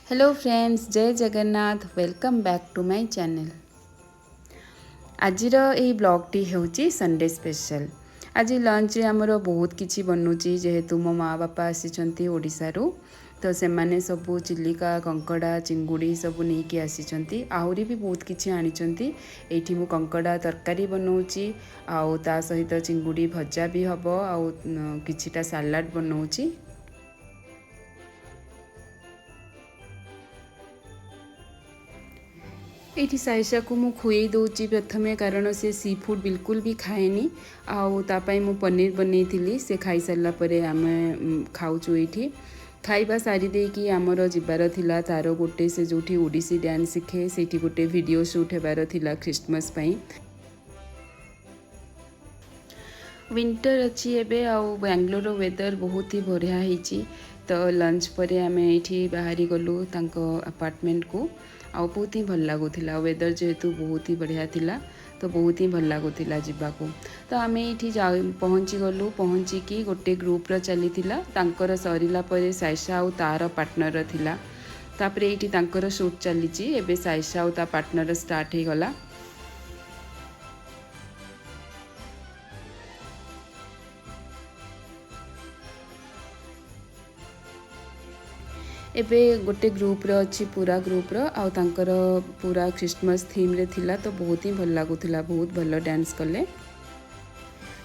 Hello friends, जय Jagannath. Welcome back to my channel. आजिर यही ब्लॉगटी होची संडे स्पेशल। आज लंच रे हमरो बहुत किछि बनुची, जेहेतु मो माँ बापा आसीचंती ओडिसारू। तो से माने सबू चिलिका कंकड़ा चिंगुड़ी सबू नहीं कि आसीचंती। आहुरी भी बहुत किछि आनिचंती। एठी मु कंकड़ा तरकारी बनौची, आउ ता सहित चिंगुड़ी भजा भी हबो, आउ किछिटा सलाड बनौची। ये साइशा को मु खुई दूची प्रथमे, कारण से सी फूड बिल्कुल भी खाएनी। आउ तापाई मु पनीर बनई थी, से खाई सारा पर आम खाऊचु। ये खाइबा सारी देकी आमर जीवार थिला तार गोटे से जो ओडिसी डांस शिखे से गोटे वीडियो शूट होबार थिला क्रिसमस पई। विंटर अच्छी एबे आउ बेंगलोर वेदर बहुत ही बढ़िया होती। तो लंच पर आम ये बाहरी गलु तांको अपार्टमेंट को। आउ बहुत ही भल लगुला, वेदर जेहेतु बहुत ही बढ़िया थिला, तो बहुत ही भल लगुला जावाक। तो आम ये पहुँची गलु, पहुँचिकी गोटे ग्रुप्र चली तांकर सरला पर साइशा आउ तार पार्टनर थिला। तापर ये तांकर शूट चली, एबे साइशा आउ ता पार्टनर स्टार्ट हो गला। एबे गोटे ग्रुप रे अच्छी पूरा ग्रुप रो आउ तांकर पूरा क्रिसमस थीम रे थिला, तो बहुत ही भल लागुथिला, बहुत भल डांस कले।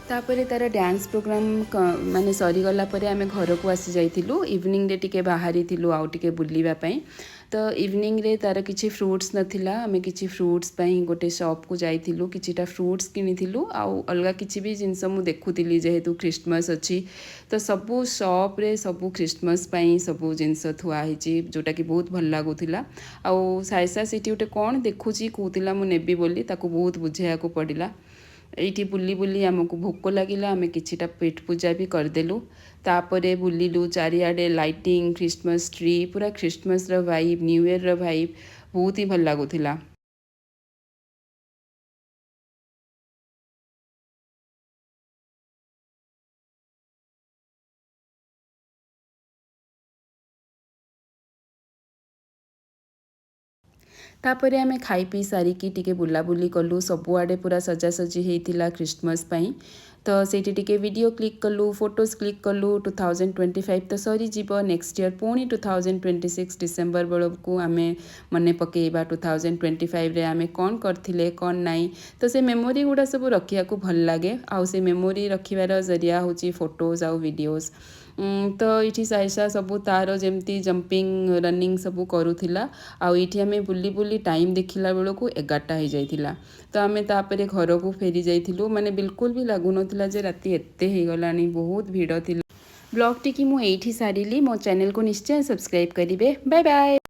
तापरे तार डांस प्रोग्राम माने सरी गला परे आमे घर को आसी जाइथिलु। इवनिंग रे टिके बाहरी थिलु आउ टिके बुलिबा पई। तो इवनिंग रे तार किछि फ्रूट्स नथिला, आमे किछि फ्रूट्स पई गोटे शॉप को जाइथिलु, किछिटा फ्रूट्स किनिथिलु। आउ अलगा किछि भी जिंस मु देखुथिली, जेहेतु क्रिसमस अछि तो सबू शॉप रे सबू क्रिसमस पई सबू जिंस थुआ हिची, जोटा कि बहुत भल लागुथिला। आउ साइसा सिटी उटे कोन देखुची कहूतिला मु नेबी बोली, ताको बहुत बुझेया को पड़िला। ये बुली बुली आमको भोक लगिला, आम किछिटा पेट पूजा भी करदेलु। तापरे बुलिलु चारिआडे लाइटिंग, क्रिसमस ट्री, पूरा क्रिसमस रो वाइब, न्यू ईयर रो वाइब बहुत ही भल लागुथिला। तापरे आमे खाई पी सारिकी टिके बुलाबुली कलु, सबुआडे पूरा सजासजी होइथिला क्रिसमस पई। तो सेठी टिके वीडियो क्लिक कलु, फोटोज क्लिक कलु। 2025 तो सरी जीवो, नेक्स्ट ईयर पुणी 2026 डिसेम्बर बेलू आमे मने पकेइबा 2025 रे आमे कौन करथिले कौन नाई। तो से मेमोरी गुड़ा सब रखिया को भल लागे, आउ से मेमोरी रखिबार जरिया होची फोटोज आउ वीडियोज। तो ये साइशा सबू तार जमती जंपिंग रनिंग सबू करूथिला। आउ ये आमे बुली बुली टाइम देखिला बेलू 11टा हो जाइथिला। तो आमे तापरे घर को फेरी जाइथिलु, माने बिल्कुल भी लागुनथिला जे राति एत्ते हो गलानी, बहुत भीड़ थिला। ब्लॉग टी की मु एठी सारिली। मो चैनल को निश्चय सब्सक्राइब करिवे। Bye bye.